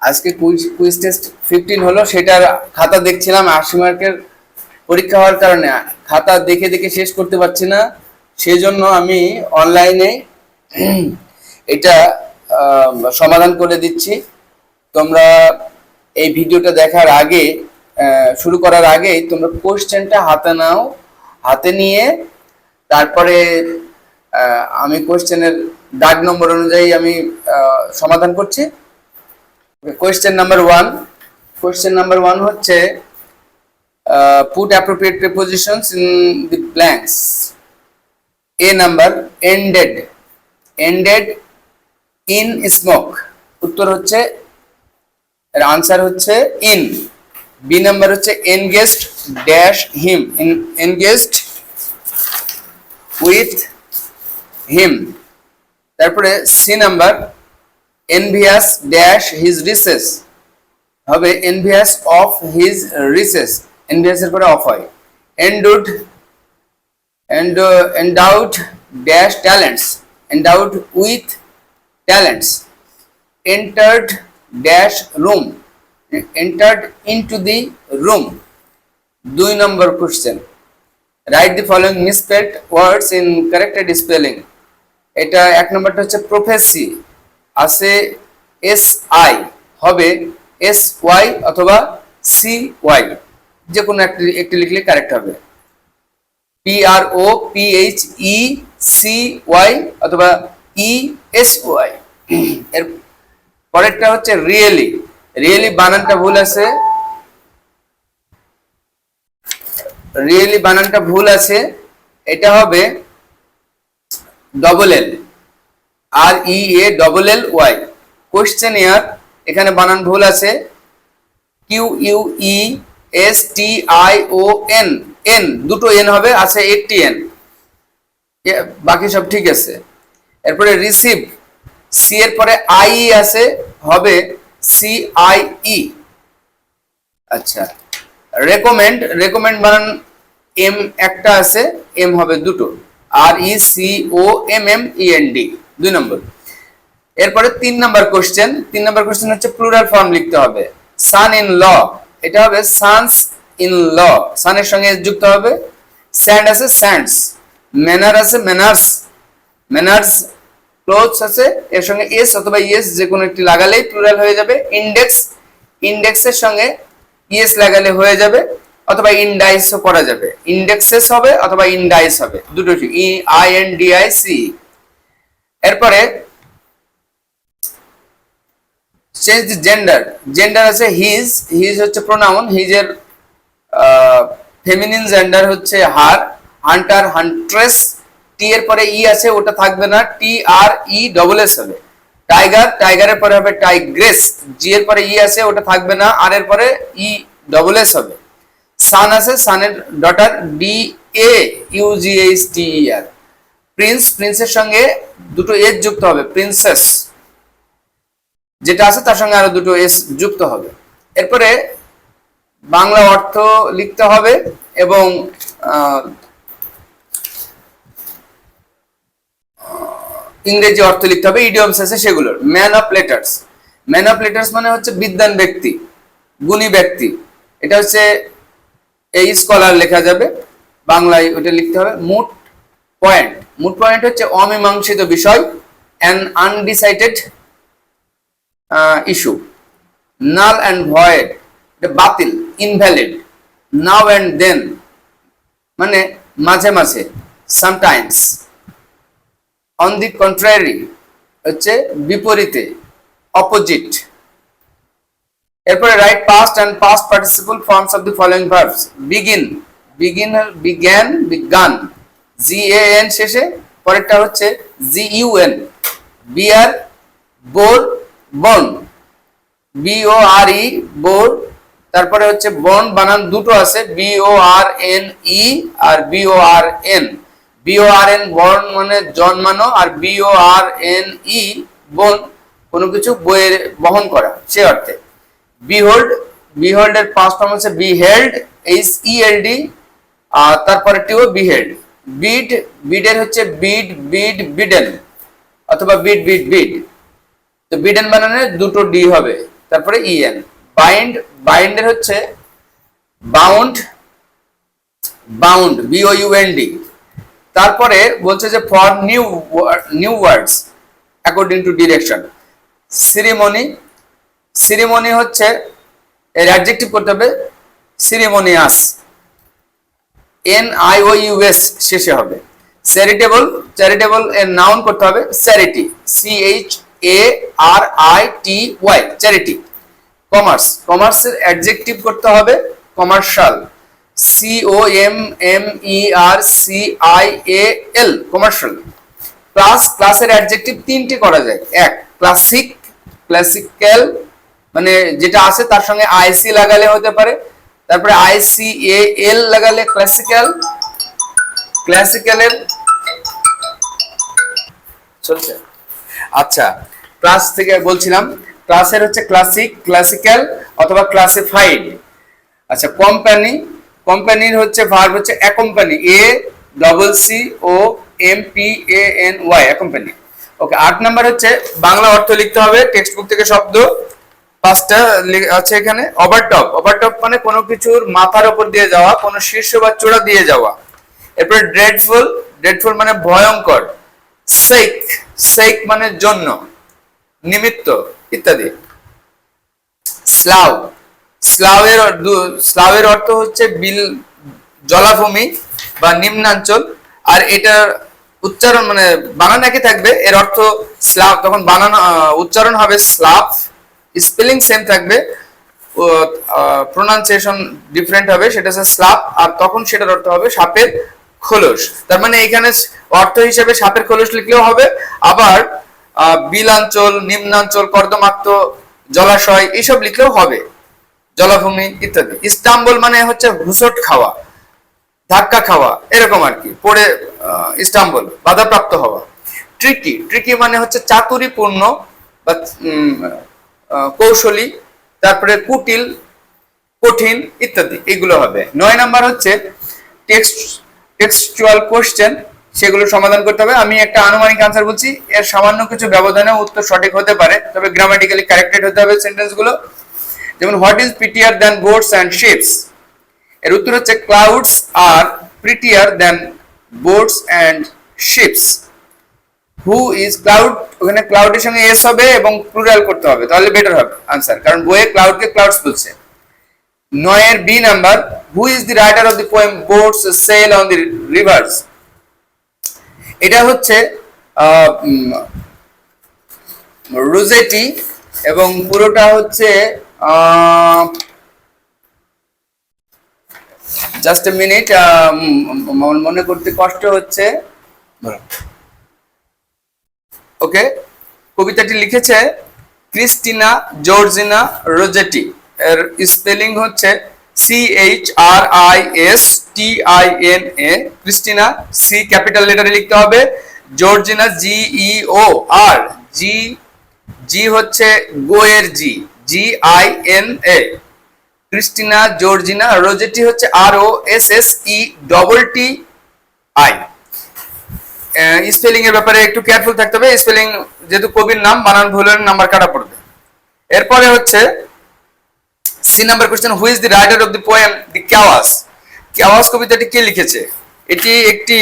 আজকে quiz test 15 হলো, সেটার খাতা দেখছিলাম। 80 মার্কের পরীক্ষা হওয়ার কারণে খাতা দেখে দেখে শেষ করতে পারছি না, সেজন্য আমি অনলাইনে এটা সমাধান করে দিচ্ছি। তোমরা এই ভিডিওটা দেখার আগে, শুরু করার আগে তোমরা কোশ্চেনটা হাতে নাও, হাতে নিয়ে তারপরে আমি কোশ্চেনের দাগ নম্বর অনুযায়ী আমি সমাধান করছি। কোয়েশ্চেন নাম্বার 1 হচ্ছে put appropriate prepositions in the blanks. A number, ended in smoke, উত্তর হচ্ছে, এর আনসার হচ্ছে in। বি নাম্বার হচ্ছে engaged dash him, engaged with him। তারপরে C number envious dash his riches, হবে envious of his riches, envious এর পরে of হয়। endowed dash talents, endowed with talents। entered dash room, entered into the room। 2 number question, write the following misspelled words in corrected spelling। এটা 1 নম্বরটা হচ্ছে prophecy, আছে S I, হবে S Y অথবা C Y, যে কোনো একটি লিখলে কারেক্ট হবে। P R O P H E C Y অথবা ই এস ওয়াই। এর পরেরটা হচ্ছে রিয়েলি বানানটা ভুল আছে, এটা হবে double L, R E A double L Y. Questionnaire, এখানে বানান ভুল আছে, Q U E S T I O N, N দুটো এন হবে, আছে একটি এন, বাকি সব ঠিক আছে। এরপরে রিসিভ, সি এর পরে আই আছে, হবে সি আই ই। আচ্ছা, রেকমেন্ড বানান এম একটা আছে, এম হবে দুটো, R E C O M M E N D. 2 নম্বর। এরপরে 3 নম্বর কোশ্চেন হচ্ছে প্লুরাল ফর্ম লিখতে হবে। সান ইন ল, এটা হবে সানস ইন ল, সানের সঙ্গে যুক্ত হবে। স্যান্ড আছে স্যান্ডস, ম্যানার আছে ম্যানার্স, ক্লোথস আছে, এর সঙ্গে এস অথবা ইএস যে কোনো একটি লাগালেই প্লুরাল হয়ে যাবে। ইন্ডেক্সের সঙ্গে ইএস লাগালে হয়ে যাবে, অথবা ইনডাইসও করা যাবে, ইন্ডেক্সেস হবে অথবা ইনডাইস হবে, দুটো E I N D I C. এরপরে চেঞ্জ দি জেন্ডার আছে হিজ হচ্ছে প্রোনাউন, হিজের ফেমিনিন জেন্ডার হচ্ছে হার। হান্টার হান্ট্রেস, টি এর পরে ই আছে, ওটা থাকবে না, টি আর ই ডবল এস হবে। টাইগারের পরে হবে টাইগ্রেস, জি এর পরে ই আছে, ওটা থাকবে না, আর এর পরে ই ডবল এস হবে। সান আছে, সানের daughter, D A U G H T E R. প্রিন্সের সঙ্গে দুটো এস যুক্ত হবে, প্রিন্সেস যেটা আছে তার সঙ্গে আরো দুটো এস যুক্ত হবে। এরপরে বাংলা অর্থ লিখতে হবে এবং ইংরেজি অর্থ লিখতে হবে, ইডিয়মস আছে সেগুলোর। ম্যান অফ লেটার্স মানে হচ্ছে বিদ্বান ব্যক্তি, গুণী ব্যক্তি, এটা হচ্ছে এই স্কলার লেখা যাবে, বাংলায় ওটা লিখতে হবে। মুট পয়েন্ট হচ্ছে অমীমাংসিত বিষয়, an undecided issue. Null and void, এটা বাতিল, ইনভ্যালিড। নাও অ্যান্ড দেন মানে মাঝে মাঝে, সামটাইমস। অন দি কন্ট্রারি হচ্ছে বিপরীতে, অপোজিট। এরপরে right past and past participle forms of the following verbs. Began, G A N শেষে, পরেরটা হচ্ছে জি ইউ এন। বিয়ার, বোন, বি ও আর ই, বোর। তারপরে হচ্ছে বন, বানান দুটো আছে, বি ও আর এন ই আর বি ও আর এন। বি ও আর এন বর্ন মানে জন্মানো, আর বি ও আর এন ই বোন, কোনো কিছু বহন করা, সে অর্থে। বিহোল্ড এর পাস্ট ফর্ম হচ্ছে বিহেল্ড, এইচ ই এল ডি, আর তারপরে টিও বিহেল্ড। বিডের হচ্ছে বিডেন অথবা বিড। তো বিডেন বানানে দুটো ডি হবে, তারপরে ইএন। বাইন্ড, বাইন্ডের হচ্ছে বাউন্ড, বাউন্ড BOUND। তারপরে বলছে যে for new words according to direction. Ceremony, ceremony হচ্ছে এর অ্যাডজেক্টিভ করতে হবে সিরিমনিয়াস, NIOUS শেষে হবে। চ্যারিটেবল, চ্যারিটেবল এর নাউন করতে হবে চ্যারিটি, CHARITY, চ্যারিটি। কমার্স, কমার্সের অ্যাডজেক্টিভ করতে হবে কমার্শিয়াল, COMMERCIAL, কমার্শিয়াল। ক্লাস, ক্লাসের অ্যাডজেক্টিভ তিনটি করা যায়। এক, ক্লাসিক, ক্লাসিক্যাল মানে যেটা আছে তার সঙ্গে IC লাগালে হতে পারে, তারপরে ICAL লাগালে ক্লাসিক্যাল, ক্লাসিক্যালের চলছে। আচ্ছা, ক্লাস থেকে বলছিলাম, ক্লাসের হচ্ছে ক্লাসিক, ক্লাসিক্যাল অথবা ক্লাসিফাইড। আচ্ছা, কোম্পানি, কোম্পানির হচ্ছে ভার্ব হচ্ছে অ্যাকম্পানি, ACCOMPANY, অ্যাকম্পানি। ওকে, 8 নাম্বার হচ্ছে বাংলা অর্থ লিখতে হবে টেক্সট বুক থেকে শব্দ 5টা আছে এখানে। ওভারটপ, ওভারটপ মানে কোনো কিছুর মাথার উপর দিয়ে যাওয়া, কোনো শীর্ষ বা চূড়া দিয়ে যাওয়া। এরপরে ড্রেডফুল, ড্রেডফুল মানে ভয়ঙ্কর। সেক, সেক মানে জন্য, নিমিত্ত ইত্যাদি। স্লাভ, স্লাভের, স্লাভের অর্থ হচ্ছে বিল, জলাভূমি বা নিম্নাঞ্চল। আর এটার উচ্চারণ মানে বানান একই থাকবে, এর অর্থ স্লাভ, তখন বানান উচ্চারণ হবে স্লাভ, স্পেলিং সেম থাকবে, প্রোনাউন্সিয়েশন ডিফারেন্ট হবে, সেটা হচ্ছে স্লাভ, আর তখন সেটার অর্থ হবে সাপের খোলস। তার মানে এখানে অর্থ হিসেবে সাপের খোলস লিখলেও হবে, আবার বিলাঞ্চল, নিম্নাঞ্চল, কর্দমাক্ত, জলাশয় এইসব লিখলেও হবে, জলাভূমি ইত্যাদি। ইস্তাম্বুল মানে হচ্ছে হুসট খাওয়া, ধাক্কা খাওয়া, এরকম আর কি, পড়ে ইস্তাম্বুল, বাধাপ্রাপ্ত হওয়া। ট্রিকি, ট্রিকি মানে হচ্ছে চাতুরিপূর্ণ বা কৌশলী। তারপরে কুটিল, কঠিন ইত্যাদি, এগুলো হবে। 9 নাম্বার হচ্ছে টেক্সচুয়াল কোশ্চেন, সেগুলো সমাধান করতে হবে। আমি একটা আনুমানিক আনসার বলছি, এর সামান্য কিছু ব্যবধানে উত্তর সঠিক হতে পারে, তবে গ্রামাটিক্যালি কারেক্টেড হতে হবে সেন্টেন্সগুলো। যেমন what is prettier than boats and ships, এর উত্তর হচ্ছে ক্লাউডস আর prettier than boats and ships. Who is cloud, ওখানে ক্লাউডের সঙ্গে এস হবে এবং প্লুরাল করতে হবে, তাহলে বেটার হবে আনসার, কারণ বইয়ে ক্লাউডকে ক্লাউডস বলছে। 9 এর B number, who is the writer of the poem boats sail on the rivers, এটা হচ্ছে রোজেটি, এবং পুরোটা হচ্ছে জাস্ট এ মিনিট, মনে করতে কষ্ট হচ্ছে। ওকে, কবিতাটি লিখেছে ক্রিস্টিনা জর্জিনা রোজেটি, এর স্পেলিং হচ্ছে CHRISTINA, ক্রিস্টিনা, সি ক্যাপিটাল লেটারে লিখতে হবে, জর্জিনা GEOR, জি হচ্ছে গোয়ের জি, GINA, ক্রিস্টিনা জর্জিনা রোজেটি হচ্ছে ROSSETTI। স্পেলিং এর ব্যাপারে একটু কেয়ারফুল থাকতে হবে, স্পেলিং যেহেতু কবির নাম, বানান ভুল হলে নাম্বার কাটা পড়বে। এরপরে হচ্ছে C number question, who is the writer of the poem the chaos, chaos কবিতাটি কে লিখেছে? এটি একটি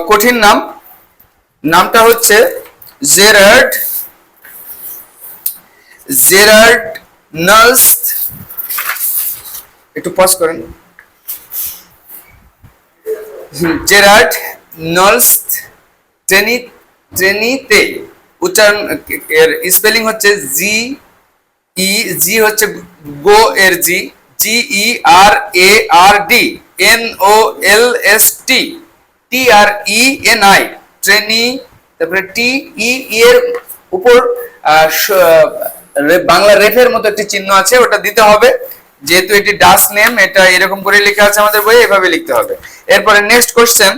কঠিন নাম, নামটা হচ্ছে জেরার্ড, জেরার্ড নালস্ট। একটু পজ করেন, জেরার্ড নলস্ট ট্রেনিতে, উচ্চারণ এর স্পেলিং হচ্ছে জি হচ্ছে গো এর জি, GERARD NOLST TRENI, ট্রেনি। তারপরে TE এর উপর বাংলা রেফের মতো একটি চিহ্ন আছে, ওটা দিতে হবে, যেহেতু এটি ডাস নেম, এটা এরকম করে লেখা আছে আমাদের বইয়ে, এভাবে লিখতে হবে। এরপরে next question,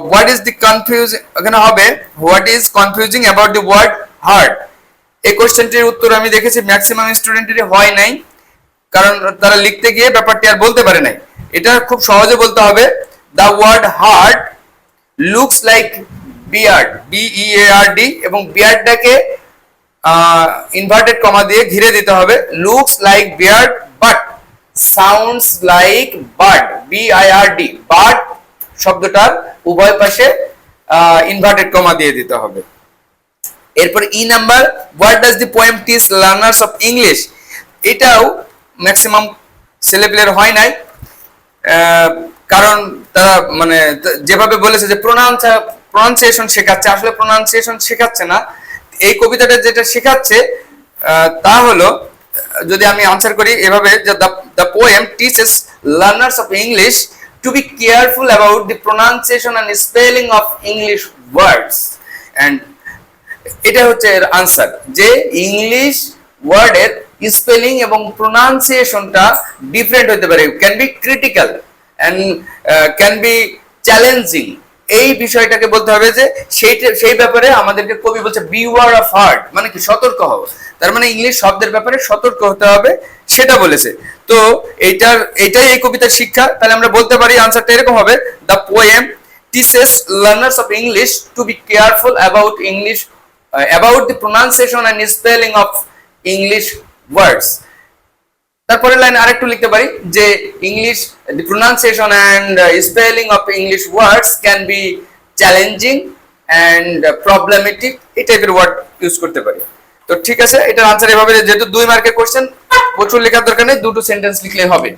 what is the confusing, এখানে হবে what is confusing about the word heart. এই কোশ্চেনটির উত্তর আমি দেখেছি ম্যাক্সিমাম স্টুডেন্টেরই হয় নাই, কারণ তারা লিখতে গিয়ে ব্যাপারটি আর বলতে পারে নাই। এটা খুব সহজে বলতে হবে, the word heart looks like beard, BEARD, এবং বিয়ার্ডটাকে ইনভার্টেড কমা দিয়ে ঘিরে দিতে হবে। Looks like beard but sounds like bird, BIRD, bird শব্দটার উভয় পাশে ইনভার্টেড কমা দিয়ে দিতে হবে। এরপর E number, what does the poem teach learners of English, এটাও ম্যাক্সিমাম ছেলেপেলের হয় নাই, কারণ তারা মানে যেভাবে বলেছে যে প্রোনাউন্সিয়েশন শেখাচ্ছে, আসলে প্রোনাউন্সিয়েশন শেখাচ্ছে না। এই কবিতাটা যেটা শেখাচ্ছে তা হলো, যদি আমি আনসার করি এভাবে, যে the poem teaches learners of English to be careful about the pronunciation and spelling of English words, and এটা হচ্ছে এর আনসার, যে ইংলিশ ওয়ার্ডের স্পেলিং এবং প্রোনাউন্সিয়েশনটা ডিফারেন্ট হতে পারে, can be critical and can be challenging. এই বিষয়টাকে বলতে হবে যে সেই ব্যাপারে আমাদেরকে কবি বলছে বিওয়ার অফ হার্ট, মানে কি সতর্ক হও, তার মানে ইংলিশ শব্দের ব্যাপারে সতর্ক হতে হবে সেটা বলেছে। তো এইটাই এই কবিতার শিক্ষা। তাহলে আমরা বলতে পারি আনসারটা এরকম হবে, the poem teaches learners of English to be careful about English about the pronunciation and spelling of English words. তারপরে লাইন আরেকটু লিখতে পারি যে English the pronunciation and spelling of English words can be challenging and problematic, এই টাইপের word use করতে পারি। তো ঠিক আছে, এটার আনসার এভাবে, যেহেতু 2 মার্কের কোশ্চেন, প্রচুর লেখার দরকার নেই, দুটো সেন্টেন্স লিখলে হবে।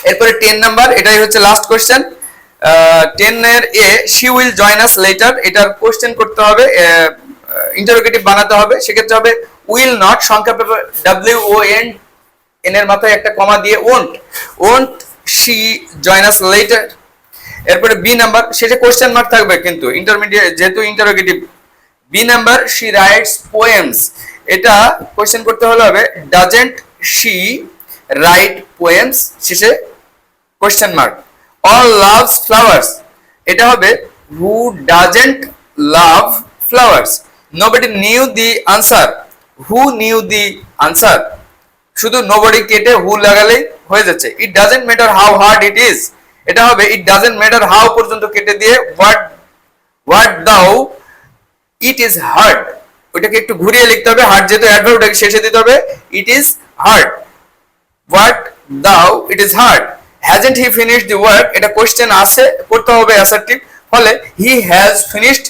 এরপরে 10 নাম্বার, এটাই হচ্ছে লাস্ট কোশ্চেন। 10 এর এ, she will join us later, এটার কোশ্চেন করতে হবে, ইন্টারোগেটিভ বানাতে হবে। সেক্ষেত্রে হবে will not, সংক্ষেপে WON, এর মাথায় একটা কমা দিয়ে won't she join us later। এরপরে বি নাম্বার, শেষে কোশ্চেন মার্ক থাকবে কিন্তু ইন্টারমিডিয়েট যেহেতু interrogative. B number, she writes poems, এটা কোশ্চেন করতে হলে হবে doesn't she write poems, শেষে question mark. all loves flowers, এটা হবে who doesn't love flowers। nobody knew the answer, who knew the answer, শুধু nobody কেটে who লাগালেই হয়ে যাচ্ছে। it doesn't matter how hard it is, এটা হবে it doesn't matter how পর্যন্ত কেটে দিয়ে what thou it is hard, ওটাকে একটু ঘুরিয়ে লিখতে হবে, hard যেহেতু অ্যাডভার্ব, ওটাকে শেষে দিতে হবে it is hard, what thou it is hard। hasn't he finished the work, এটা কোশ্চেন আছে, করতে হবে অ্যাসার্টিভ, ফলে he has finished,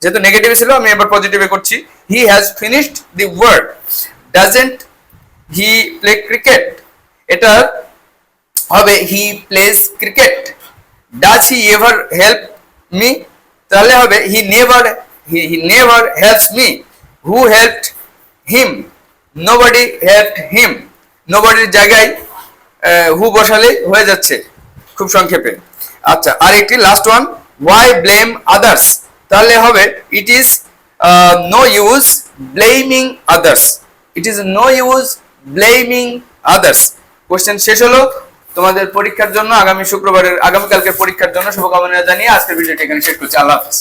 যেহেতু নেগেটিভ ছিল আমি এবার পজিটিভে করছি, he has finished the work। doesn't he play cricket, এটা হবে he plays cricket। does he ever help me, তাহলে হবে he never helps me। who helped him, nobody helped him, nobody জায়গায় হু বসালে হয়ে যাচ্ছে খুব সংক্ষেপে। আচ্ছা, আর একটি last one, why blame others, তাহলে হবে it is no use blaming others, it is no use blaming others। Question শেষ হলো। তোমাদের পরীক্ষার জন্য আগামীকালকের পরীক্ষার জন্য শুভকামনা জানিয়ে আজকের ভিডিওটি এখানে শেষ করছি। আল্লাহ হাফেজ।